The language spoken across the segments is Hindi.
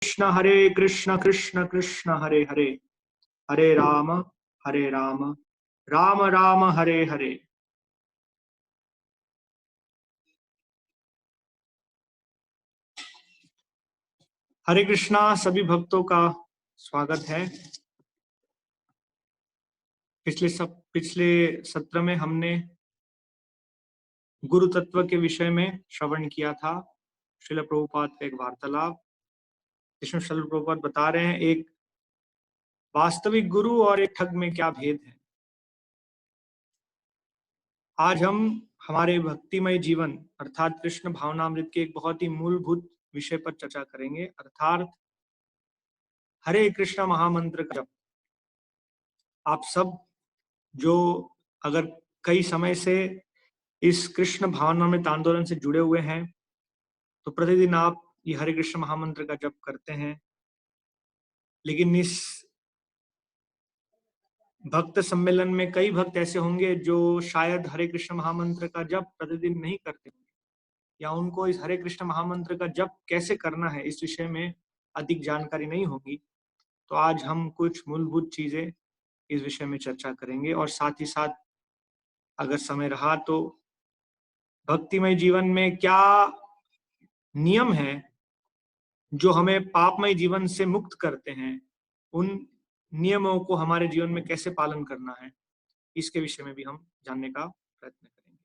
कृष्ण कृष्ण कृष्ण हरे हरे, हरे राम राम राम हरे हरे। हरे कृष्णा सभी भक्तों का स्वागत है। पिछले सत्र में हमने गुरु तत्व के विषय में श्रवण किया था। श्रील प्रभुपाद का एक वार्तालाप, जिसमें श्रील प्रभुपाद बता रहे हैं एक वास्तविक गुरु और एक ठग में क्या भेद है। आज हम हमारे भक्तिमय जीवन अर्थात कृष्ण भावनामृत के एक बहुत ही मूलभूत विषय पर चर्चा करेंगे, अर्थात हरे कृष्ण महामंत्र का जप। आप सब जो अगर कई समय से इस कृष्ण भावनामृत आंदोलन से जुड़े हुए हैं तो प्रतिदिन आप ये हरे कृष्ण महामंत्र का जप करते हैं, लेकिन इस भक्त सम्मेलन में कई भक्त ऐसे होंगे जो शायद हरे कृष्ण महामंत्र का जप प्रतिदिन नहीं करते होंगे, या उनको इस हरे कृष्ण महामंत्र का जप कैसे करना है इस विषय में अधिक जानकारी नहीं होगी। तो आज हम कुछ मूलभूत चीजें इस विषय में चर्चा करेंगे, और साथ ही साथ अगर समय रहा तो भक्तिमय जीवन में क्या नियम है जो हमें पापमय जीवन से मुक्त करते हैं, उन नियमों को हमारे जीवन में कैसे पालन करना है, इसके विषय में भी हम जानने का प्रयत्न करेंगे।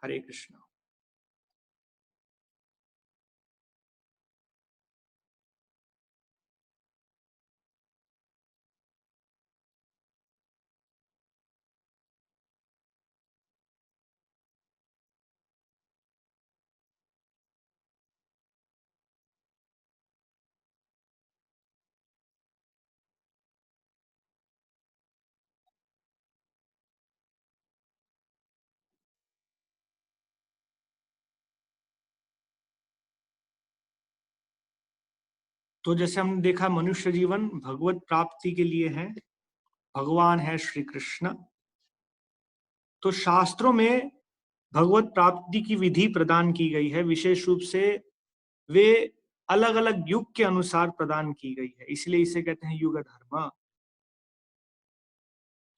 हरे कृष्ण। तो जैसे हमने देखा, मनुष्य जीवन भगवत प्राप्ति के लिए है, भगवान है श्री कृष्ण। तो शास्त्रों में भगवत प्राप्ति की विधि प्रदान की गई है, विशेष रूप से वे अलग अलग युग के अनुसार प्रदान की गई है, इसलिए इसे कहते हैं युग धर्म।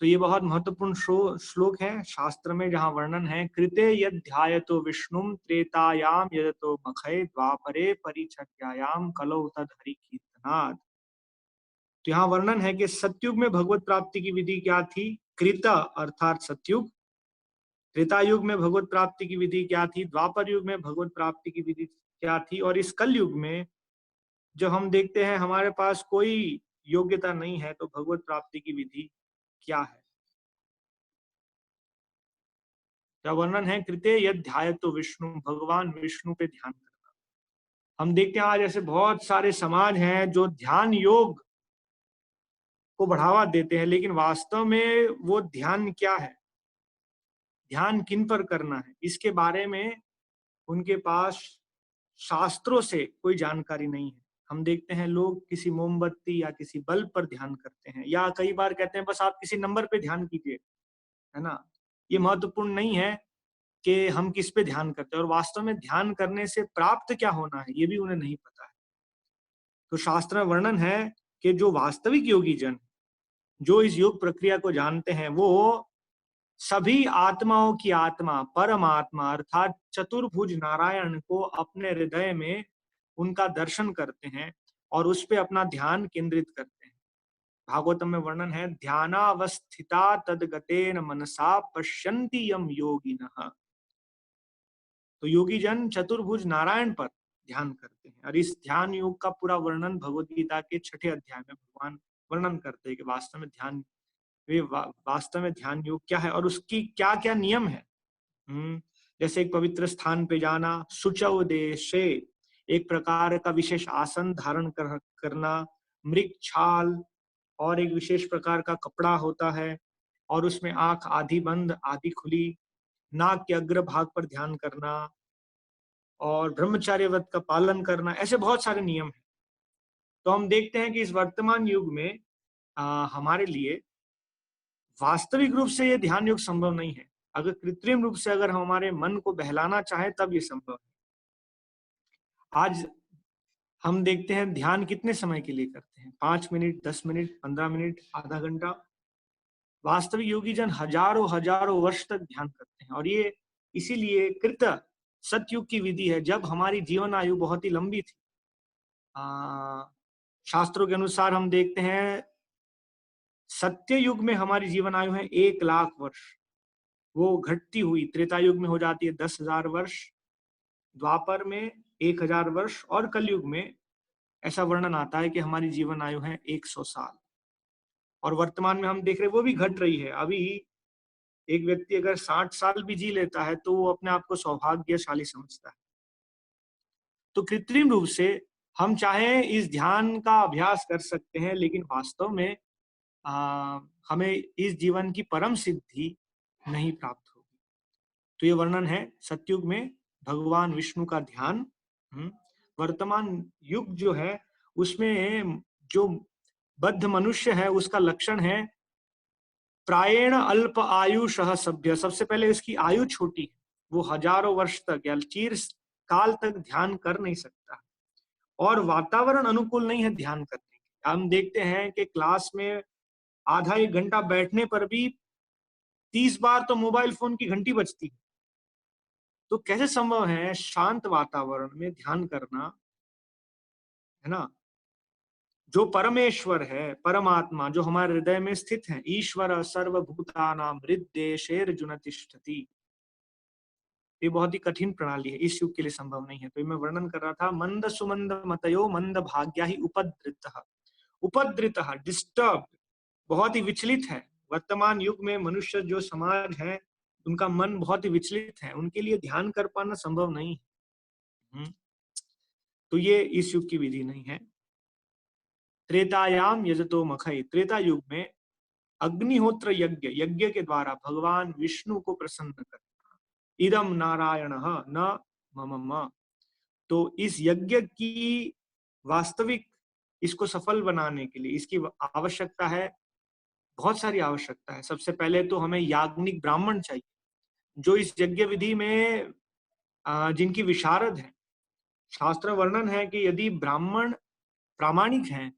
तो ये बहुत महत्वपूर्ण श्लोक है शास्त्र में, जहां वर्णन है कृते यद ध्यायतो विष्णुम त्रेतायाम यदतो मखय द्वापरे परिच्छद्यायाम कलौ तद हरि कीर्तनात्। तो यहाँ वर्णन है कि सतयुग में भगवत प्राप्ति की विधि क्या थी, कृत अर्थात सतयुग। त्रेता युग में भगवत प्राप्ति की विधि क्या थी, द्वापर युग में भगवत प्राप्ति की विधि क्या थी, और इस कल युग में जब हम देखते हैं हमारे पास कोई योग्यता नहीं है तो भगवत प्राप्ति की विधि क्या है। क्या वर्णन है, कृते यद ध्यायतो विष्णु, भगवान विष्णु पे ध्यान करना। हम देखते हैं आज ऐसे बहुत सारे समाज हैं जो ध्यान योग को बढ़ावा देते हैं, लेकिन वास्तव में वो ध्यान क्या है, ध्यान किन पर करना है, इसके बारे में उनके पास शास्त्रों से कोई जानकारी नहीं है। हम देखते हैं लोग किसी मोमबत्ती या किसी बल्ब पर ध्यान करते हैं, या कई बार कहते हैं बस आप किसी नंबर पे ध्यान कीजिए, है ना। ये महत्वपूर्ण नहीं है कि हम किस पे ध्यान करते हैं, और वास्तव में ध्यान करने से प्राप्त क्या होना है ये भी उन्हें नहीं पता है। तो शास्त्र में वर्णन है कि जो वास्तविक योगी जन, जो इस योग प्रक्रिया को जानते हैं, वो सभी आत्माओं की आत्मा परमात्मा अर्थात चतुर्भुज नारायण को अपने हृदय में उनका दर्शन करते हैं और उस पे अपना ध्यान केंद्रित करते हैं। भागवतम में वर्णन है, ध्यानावस्थिता तदगतेन मनसा पश्यन्ति यम योगिनः। तो योगी जन चतुर्भुज नारायण पर ध्यान करते हैं, और इस ध्यान योग का पूरा वर्णन भगवद गीता के 6ठे अध्याय में भगवान वर्णन करते हैं कि वास्तव में ध्यान वास्तव में ध्यान योग क्या है और उसकी क्या क्या नियम है। जैसे एक पवित्र स्थान पे जाना, शुचौ देशे एक प्रकार का विशेष आसन धारण करना, मृग छाल और एक विशेष प्रकार का कपड़ा होता है, और उसमें आंख आधी बंद आधी खुली, नाक के अग्र भाग पर ध्यान करना, और ब्रह्मचार्य व्रत का पालन करना, ऐसे बहुत सारे नियम हैं। तो हम देखते हैं कि इस वर्तमान युग में हमारे लिए वास्तविक रूप से ये ध्यान योग संभव नहीं है। अगर कृत्रिम रूप से अगर हम हमारे मन को बहलाना चाहें तब ये संभव है। आज हम देखते हैं ध्यान कितने समय के लिए करते हैं, 5 मिनट, 10 मिनट, 15 मिनट, आधा घंटा। वास्तविक योगी जन हजारों हजारों वर्ष तक ध्यान करते हैं, और ये इसीलिए कृत सतयुग की विधि है, जब हमारी जीवन आयु बहुत ही लंबी थी। शास्त्रों के अनुसार हम देखते हैं सत्य युग में हमारी जीवन आयु है 1 लाख वर्ष। वो घटती हुई त्रेता युग में हो जाती है 10,000 वर्ष, द्वापर में 1,000 वर्ष, और कलयुग में ऐसा वर्णन आता है कि हमारी जीवन आयु है 100 साल। और वर्तमान में हम देख रहे हैं वो भी घट रही है। अभी एक व्यक्ति अगर 60 साल भी जी लेता है तो वो अपने आप को सौभाग्यशाली समझता है। तो कृत्रिम रूप से हम चाहे इस ध्यान का अभ्यास कर सकते हैं, लेकिन वास्तव में हमें इस जीवन की परम सिद्धि नहीं प्राप्त होगी। तो ये वर्णन है सतयुग में भगवान विष्णु का ध्यान। वर्तमान युग जो है उसमें जो बद्ध मनुष्य है उसका लक्षण है प्रायेण अल्प आयुषः सभ्य। सबसे पहले इसकी आयु छोटी है, वो हजारों वर्ष तक या चिर काल तक ध्यान कर नहीं सकता, और वातावरण अनुकूल नहीं है ध्यान करने के। हम देखते हैं कि क्लास में आधा एक घंटा बैठने पर भी 30 बार तो मोबाइल फोन की घंटी बजती है। तो कैसे संभव है शांत वातावरण में ध्यान करना, है ना? जो परमेश्वर है, परमात्मा जो हमारे हृदय में स्थित है, ईश्वर सर्वभूतानां हृद्देशेर्जुन तिष्ठति, ये बहुत ही कठिन प्रणाली है, इस युग के लिए संभव नहीं है। तो मैं वर्णन कर रहा था, मंद सुमंद मतयो मंद भाग्या ही उपद्रितः। उपद्रितः डिस्टर्ब, बहुत ही विचलित है। वर्तमान युग में मनुष्य जो समाज है उनका मन बहुत ही विचलित है, उनके लिए ध्यान कर पाना संभव नहीं है। तो ये इस युग की विधि नहीं है। त्रेतायाम यजतो मखई, त्रेता युग में अग्निहोत्र यज्ञ, यज्ञ के द्वारा भगवान विष्णु को प्रसन्न करना। इदम नारायण न मम। तो इस यज्ञ की वास्तविक इसको सफल बनाने के लिए इसकी आवश्यकता है, बहुत सारी आवश्यकता है। सबसे पहले तो हमें याज्ञनिक ब्राह्मण चाहिए जो इस यज्ञ विधि में जिनकी विशारद है। शास्त्र वर्णन है कि यदि ब्राह्मण प्रामाणिक हैं,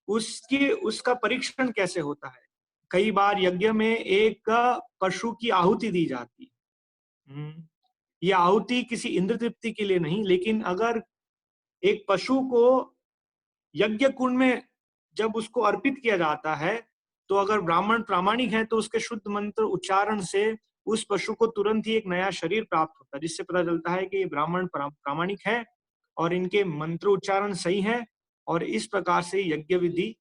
उसके उसका परीक्षण कैसे होता है। कई बार यज्ञ में एक पशु की आहुति दी जाती है। ये आहुति किसी इंद्र तृप्ति के लिए नहीं, लेकिन अगर एक पशु को यज्ञ कुंड में जब उसको अर्पित किया जाता है, तो अगर ब्राह्मण प्रामाणिक है तो उसके शुद्ध मंत्र उच्चारण से उस पशु को तुरंत ही एक नया शरीर प्राप्त होता है, जिससे पता चलता है कि ये ब्राह्मण प्रामाणिक है और इनके मंत्र उच्चारण सही है, और इस प्रकार से यज्ञ विधि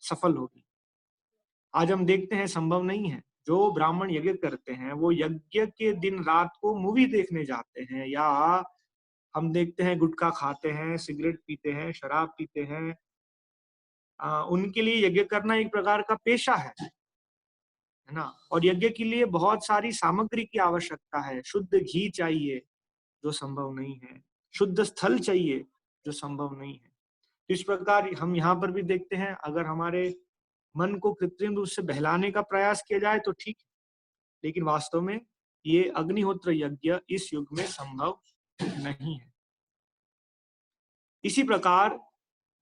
सफल होगी। आज हम देखते हैं संभव नहीं है। जो ब्राह्मण यज्ञ करते हैं वो यज्ञ के दिन रात को मूवी देखने जाते हैं, या हम देखते हैं गुटखा खाते हैं, सिगरेट पीते हैं, शराब पीते हैं। उनके लिए यज्ञ करना एक प्रकार का पेशा है ना? और यज्ञ के लिए बहुत सारी सामग्री की आवश्यकता है। शुद्ध घी चाहिए जो संभव नहीं है, शुद्ध स्थल चाहिए जो संभव नहीं है। इस प्रकार हम यहाँ पर भी देखते हैं, अगर हमारे मन को कृत्रिम रूप से बहलाने का प्रयास किया जाए तो ठीक है, लेकिन वास्तव में ये अग्निहोत्र यज्ञ इस युग में संभव नहीं है। इसी प्रकार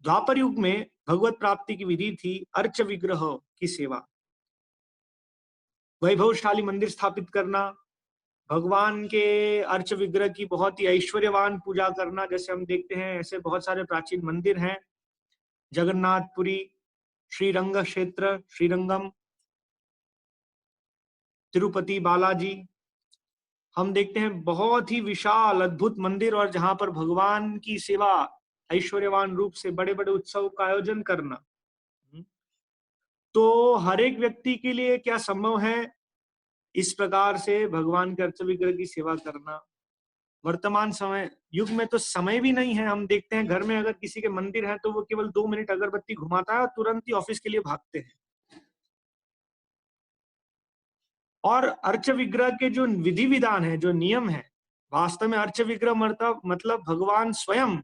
द्वापर युग में भगवत प्राप्ति की विधि थी अर्च विग्रह की सेवा, वैभवशाली मंदिर स्थापित करना, भगवान के अर्च विग्रह की बहुत ही ऐश्वर्यवान पूजा करना। जैसे हम देखते हैं ऐसे बहुत सारे प्राचीन मंदिर हैं, जगन्नाथपुरी, श्रीरंग क्षेत्र, श्रीरंगम, तिरुपति बालाजी। हम देखते हैं बहुत ही विशाल अद्भुत मंदिर, और जहां पर भगवान की सेवा ऐश्वर्यवान रूप से बड़े बड़े उत्सव का आयोजन करना। तो हर एक व्यक्ति के लिए क्या संभव है इस प्रकार से भगवान के अर्च विग्रह की सेवा करना? वर्तमान समय युग में तो समय भी नहीं है। हम देखते हैं घर में अगर किसी के मंदिर है तो वो केवल 2 मिनट अगरबत्ती घुमाता है और तुरंत ही ऑफिस के लिए भागते हैं। और अर्च विग्रह के जो विधि विधान है, जो नियम है, वास्तव में अर्च विग्रह मतलब भगवान स्वयं।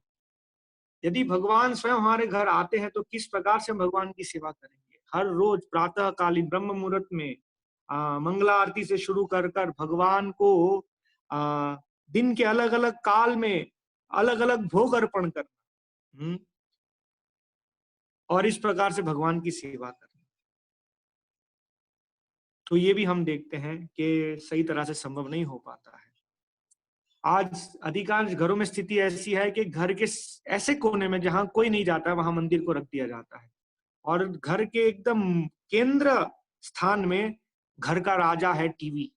यदि भगवान स्वयं हमारे घर आते हैं तो किस प्रकार से हम भगवान की सेवा करेंगे? हर रोज प्रातः कालीन ब्रह्म मुहूर्त में मंगला आरती से शुरू कर कर भगवान को दिन के अलग अलग काल में अलग अलग भोग अर्पण करना, हम्म, और इस प्रकार से भगवान की सेवा करना। तो ये भी हम देखते हैं कि सही तरह से संभव नहीं हो पाता है। आज अधिकांश घरों में स्थिति ऐसी है कि घर के ऐसे कोने में जहां कोई नहीं जाता है वहां मंदिर को रख दिया जाता है, और घर के एकदम केंद्र स्थान में घर का राजा है टीवी।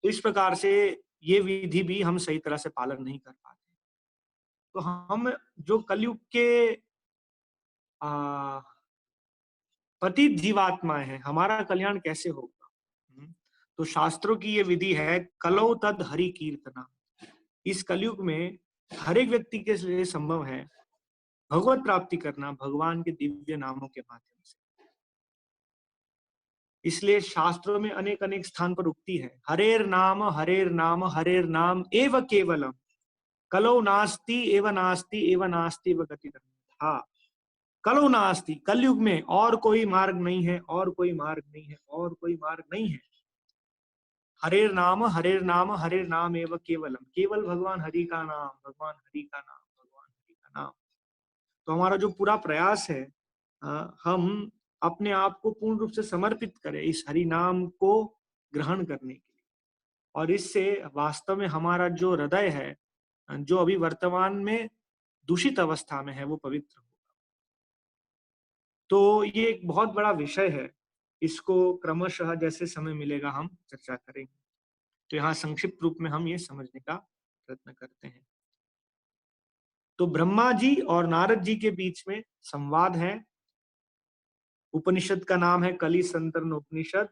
तो इस प्रकार से ये विधि भी हम सही तरह से पालन नहीं कर पाते। तो हम जो कलयुग के आ, पतित जीवात्माएं हैं, हमारा कल्याण कैसे होगा? तो शास्त्रों की ये विधि है, कलौ तद हरि कीर्तना। इस कलयुग में हर एक व्यक्ति के लिए संभव है भगवत प्राप्ति करना भगवान के दिव्य नामों के माध्यम से। इसलिए शास्त्रों में अनेक अनेक स्थान पर उक्ति है, हरेर नाम हरेर नाम हरेर नाम एव केवलम, कलौ नास्ति एव नास्ति एव नास्ति एव गति। हाँ, कलौ नास्ति, कलयुग में और कोई मार्ग नहीं है, और कोई मार्ग नहीं है, और कोई मार्ग नहीं है। हरेर नाम हरेर नाम हरेर नाम एव केवलम, केवल भगवान हरि का नाम, भगवान हरि का नाम, भगवान हरि का नाम। तो हमारा जो पूरा प्रयास है, हम अपने आप को पूर्ण रूप से समर्पित करें इस हरि नाम को ग्रहण करने के लिए, और इससे वास्तव में हमारा जो हृदय है, जो अभी वर्तमान में दूषित अवस्था में है, वो पवित्र होगा। तो ये एक बहुत बड़ा विषय है, इसको क्रमशः जैसे समय मिलेगा हम चर्चा करेंगे। तो यहाँ संक्षिप्त रूप में हम ये समझने का प्रयत्न करते हैं। तो ब्रह्मा जी और नारद जी के बीच में संवाद है। उपनिषद का नाम है कलि संतरण उपनिषद।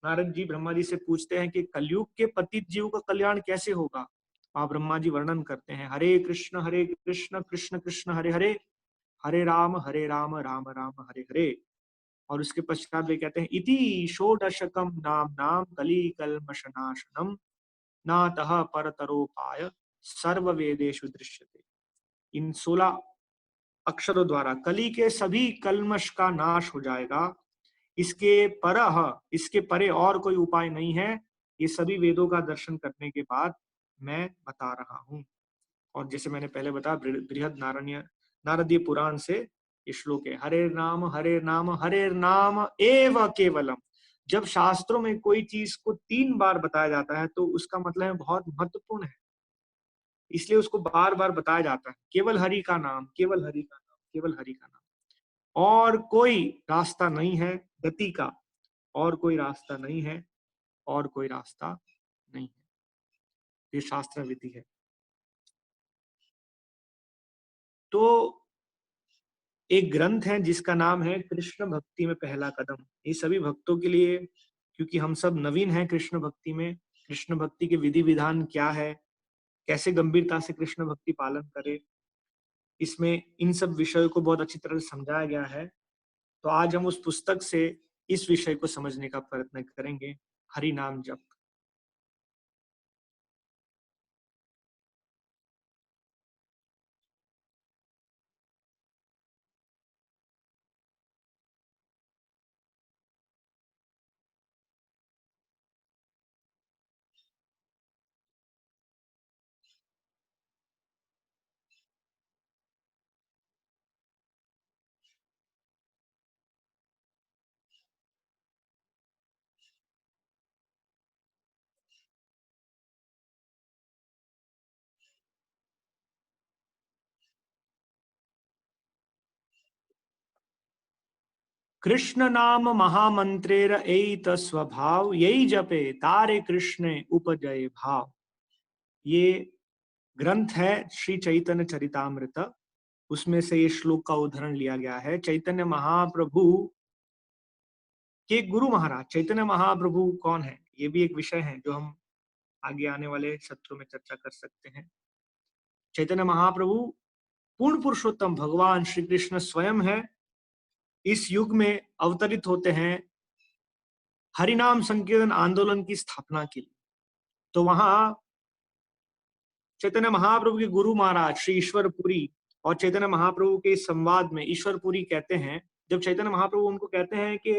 नारद जी ब्रह्मा जी से पूछते हैं कि कलयुग के पतित जीव का कल्याण कैसे होगा। वहां ब्रह्मा जी वर्णन करते हैं, हरे कृष्ण कृष्ण कृष्ण हरे हरे, हरे राम राम राम हरे हरे। और उसके पश्चात वे कहते हैं, इति षोडशकम नाम नाम कली कल्मषनाशनम नातः परतरोपाय सर्व वेदेषु दृश्यते। इन 16 अक्षरों द्वारा कली के सभी कल्मश का नाश हो जाएगा। इसके इसके परे और कोई उपाय नहीं है। ये सभी वेदों का दर्शन करने के बाद मैं बता रहा हूं। और जैसे मैंने पहले बताया, बृहद नारदीय पुराण से ये श्लोक है, हरे नाम एव केवलम। जब शास्त्रों में कोई चीज को 3 बार बताया जाता है तो उसका मतलब है बहुत महत्वपूर्ण है, इसलिए उसको बार बार बताया जाता है। केवल हरि का नाम, केवल हरि का नाम, केवल हरि का नाम, और कोई रास्ता नहीं है गति का, और कोई रास्ता नहीं है, और कोई रास्ता नहीं है। ये शास्त्र विधि है। तो एक ग्रंथ है जिसका नाम है कृष्ण भक्ति में पहला कदम। ये सभी भक्तों के लिए, क्योंकि हम सब नवीन हैं कृष्ण भक्ति में, कृष्ण भक्ति के विधि विधान क्या है, कैसे गंभीरता से कृष्ण भक्ति पालन करे, इसमें इन सब विषयों को बहुत अच्छी तरह से समझाया गया है। तो आज हम उस पुस्तक से इस विषय को समझने का प्रयत्न करेंगे, हरि नाम जप। कृष्ण नाम महामंत्रेर एत स्वभाव, यही जपे तारे कृष्ण उपजय भाव। ये ग्रंथ है श्री चैतन्य चरितामृत। उसमें से ये श्लोक का उदाहरण लिया गया है। चैतन्य महाप्रभु के गुरु महाराज चैतन्य महाप्रभु कौन है, ये भी एक विषय है जो हम आगे आने वाले सत्रों में चर्चा कर सकते हैं। चैतन्य महाप्रभु पूर्ण पुरुषोत्तम भगवान श्री कृष्ण स्वयं है। इस युग में अवतरित होते हैं हरिनाम संकीर्तन आंदोलन की स्थापना के लिए। तो वहां चैतन्य महाप्रभु के गुरु महाराज श्री ईश्वरपुरी और चैतन्य महाप्रभु के इस संवाद में ईश्वरपुरी कहते हैं, जब चैतन्य महाप्रभु उनको कहते हैं कि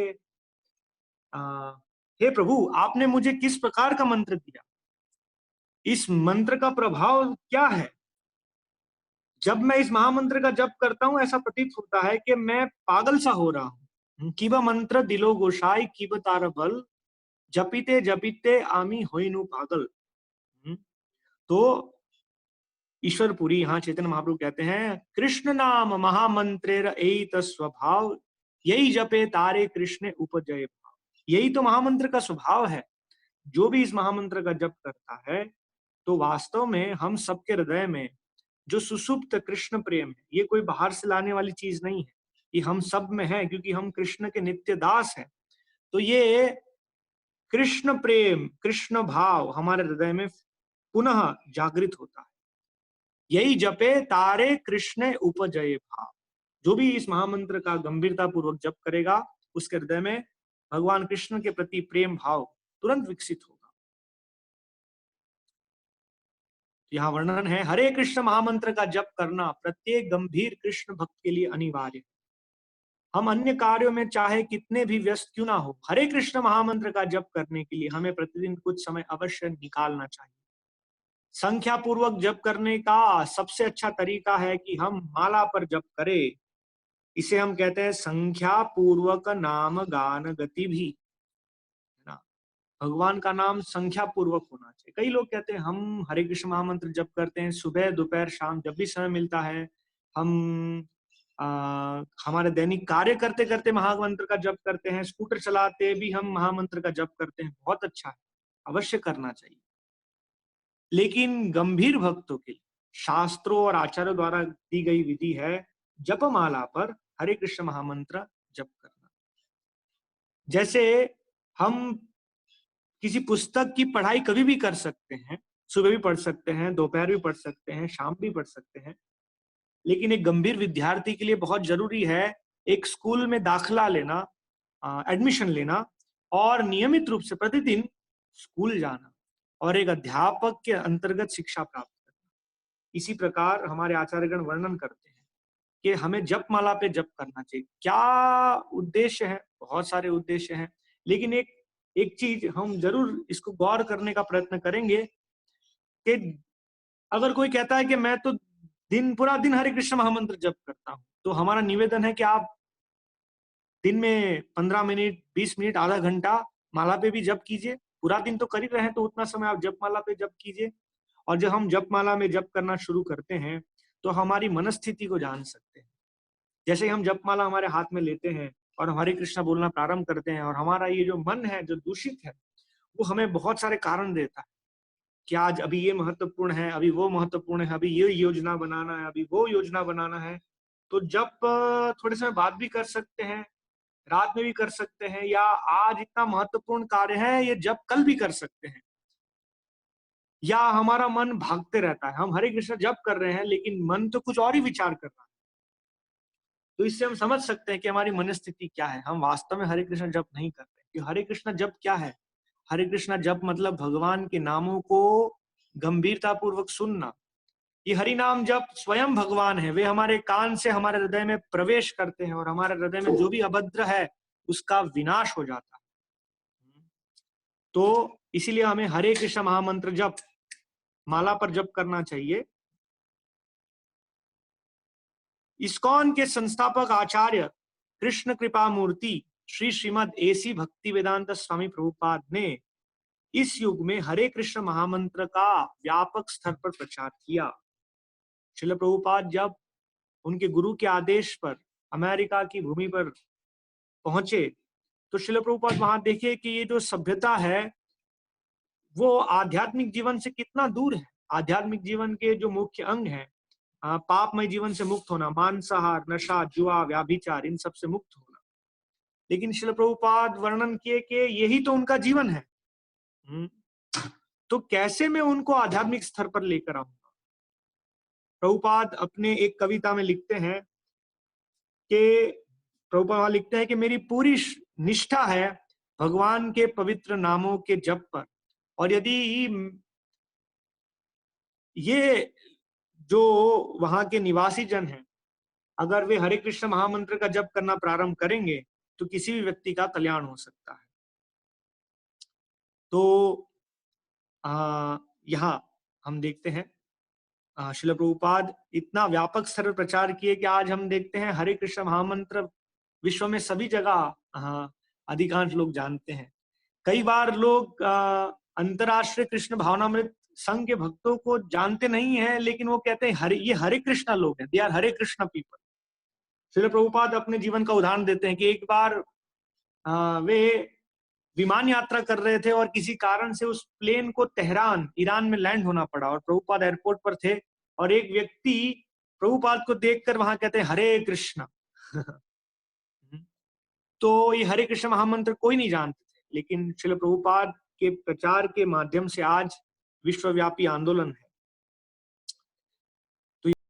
हे प्रभु, आपने मुझे किस प्रकार का मंत्र दिया, इस मंत्र का प्रभाव क्या है, जब मैं इस महामंत्र का जप करता हूं, ऐसा प्रतीत होता है कि मैं पागल सा हो रहा हूं। कीब मंत्र दिलो गोसाई कीब तार बल, जपीते जपीते आमी होइनु पागल। हम्म, तो ईश्वरपुरी यहाँ चैतन्य महाप्रभु कहते हैं, कृष्ण नाम महामंत्रेर एत स्वभाव, यही जपे तारे कृष्ण उपजय भाव। यही तो महामंत्र का स्वभाव है। जो भी इस महामंत्र का जप करता है, तो वास्तव में हम सबके हृदय में जो सुसुप्त कृष्ण प्रेम है, ये कोई बाहर से लाने वाली चीज नहीं है, ये हम सब में है, क्योंकि हम कृष्ण के नित्य दास हैं। तो ये कृष्ण प्रेम, कृष्ण भाव हमारे हृदय में पुनः जागृत होता है। यही जपे तारे कृष्ण उपजय भाव। जो भी इस महामंत्र का गंभीरता पूर्वक जप करेगा, उसके हृदय में भगवान कृष्ण के प्रति प्रेम भाव तुरंत विकसित होगा। यहाँ वर्णन है, हरे कृष्ण महामंत्र का जप करना प्रत्येक गंभीर कृष्ण भक्त के लिए अनिवार्य है। हम अन्य कार्यों में चाहे कितने भी व्यस्त क्यों ना हो, हरे कृष्ण महामंत्र का जप करने के लिए हमें प्रतिदिन कुछ समय अवश्य निकालना चाहिए। संख्या पूर्वक जप करने का सबसे अच्छा तरीका है कि हम माला पर जप करें। इसे हम कहते हैं संख्या पूर्वक नाम गान गति भी, है ना। भगवान का नाम संख्या पूर्वक होना चाहिए। कई लोग कहते हैं हम हरे कृष्ण महामंत्र जप करते हैं सुबह दोपहर शाम, जब भी समय मिलता है हम हमारे दैनिक कार्य करते करते महामंत्र का जप करते हैं, स्कूटर चलाते भी हम महामंत्र का जप करते हैं। बहुत अच्छा है, अवश्य करना चाहिए। लेकिन गंभीर भक्तों के लिए शास्त्रों और आचार्यों द्वारा दी गई विधि है जपमाला पर हरे कृष्ण महामंत्र जप करना। जैसे हम किसी पुस्तक की पढ़ाई कभी भी कर सकते हैं, सुबह भी पढ़ सकते हैं, दोपहर भी पढ़ सकते हैं, शाम भी पढ़ सकते हैं। लेकिन एक गंभीर विद्यार्थी के लिए बहुत जरूरी है एक स्कूल में दाखिला लेना, एडमिशन लेना, और नियमित रूप से प्रतिदिन स्कूल जाना और एक अध्यापक के अंतर्गत शिक्षा प्राप्त करना। इसी प्रकार हमारे आचार्यगण वर्णन करते हैं कि हमें जपमाला पे जप करना चाहिए। क्या उद्देश्य है? बहुत सारे उद्देश्य हैं, लेकिन एक एक चीज हम जरूर इसको गौर करने का प्रयत्न करेंगे कि अगर कोई कहता है कि मैं तो पूरा दिन हरे कृष्ण महामंत्र जप करता हूं, तो हमारा निवेदन है कि आप दिन में 15 मिनट, 20 मिनट, आधा घंटा माला पे भी जप कीजिए। पूरा दिन तो कर ही रहे हैं, तो उतना समय आप जपमाला पे जप कीजिए। और जब हम जपमाला में जप करना शुरू करते हैं, तो हमारी मनस्थिति को जान सकते हैं। जैसे ही हम जपमाला हमारे हाथ में लेते हैं और हम हरे कृष्णा बोलना प्रारंभ करते हैं, और हमारा ये जो मन है जो दूषित है, वो हमें बहुत सारे कारण देता है कि आज अभी ये महत्वपूर्ण है, अभी वो महत्वपूर्ण है, अभी ये योजना बनाना है, अभी वो योजना बनाना है। तो जब थोड़े समय बाद भी कर सकते हैं, रात में भी कर सकते हैं, या आज इतना महत्वपूर्ण कार्य है ये जब कल भी कर सकते हैं। या हमारा मन भागते रहता है, हम हरे कृष्ण जप कर रहे हैं लेकिन मन तो कुछ और ही विचार कर रहा है। तो इससे हम समझ सकते हैं कि हमारी मनस्थिति क्या है। हम वास्तव में हरे कृष्ण जप नहीं कर रहे। कि हरे कृष्ण जप क्या है? हरे कृष्ण जप मतलब भगवान के नामों को गंभीरता पूर्वक सुनना। ये हरि नाम जप स्वयं भगवान है, वे हमारे कान से हमारे हृदय में प्रवेश करते हैं और हमारे हृदय में जो भी अभद्र है उसका विनाश हो जाता है। तो इसीलिए हमें हरे कृष्ण महामंत्र जप माला पर जप करना चाहिए। इस्कॉन के संस्थापक आचार्य कृष्ण कृपा मूर्ति श्री श्रीमद एसी भक्ति वेदांत स्वामी प्रभुपाद ने इस युग में हरे कृष्ण महामंत्र का व्यापक स्तर पर प्रचार किया। श्रील प्रभुपाद जब उनके गुरु के आदेश पर अमेरिका की भूमि पर पहुंचे, तो श्रील प्रभुपाद वहां देखिए कि ये जो सभ्यता है वो आध्यात्मिक जीवन से कितना दूर है। आध्यात्मिक जीवन के जो मुख्य अंग हैं, पापमय जीवन से मुक्त होना, मांसाहार, नशा, जुआ, व्याभिचार, इन सब से मुक्त होना, लेकिन श्रील प्रभुपाद वर्णन किए कि यही तो उनका जीवन है। तो कैसे मैं उनको आध्यात्मिक स्तर पर लेकर आऊंगा? प्रभुपाद अपने एक कविता में लिखते हैं कि प्रभुपाद लिखते हैं कि मेरी पूरी निष्ठा है भगवान के पवित्र नामों के जप पर, और यदि ये जो वहां के निवासी जन हैं, अगर वे हरे कृष्ण महामंत्र का जप करना प्रारंभ करेंगे, तो किसी भी व्यक्ति का कल्याण हो सकता है। तो यहाँ हम देखते हैं श्रील प्रभुपाद इतना व्यापक स्तर पर प्रचार किए कि आज हम देखते हैं हरे कृष्ण महामंत्र विश्व में सभी जगह अधिकांश लोग जानते हैं। कई बार लोग अंतर्राष्ट्रीय कृष्ण भावनामृत संघ के भक्तों को जानते नहीं है, लेकिन वो कहते हैं ये हरे कृष्णा लोग हैं, they are Hare Krishna people. Srila Prabhupada अपने जीवन का उदाहरण देते हैं कि एक बार वे विमान यात्रा कर रहे थे और किसी कारण से उस प्लेन को तेहरान ईरान में लैंड होना पड़ा, और प्रभुपाद एयरपोर्ट पर थे और एक व्यक्ति प्रभुपाद को देखकर वहां कहते हैं हरे कृष्णा। तो ये हरे कृष्ण महामंत्र कोई नहीं जानते थे, लेकिन श्रील प्रभुपाद के प्रचार के माध्यम से आज विश्वव्यापी आंदोलन है।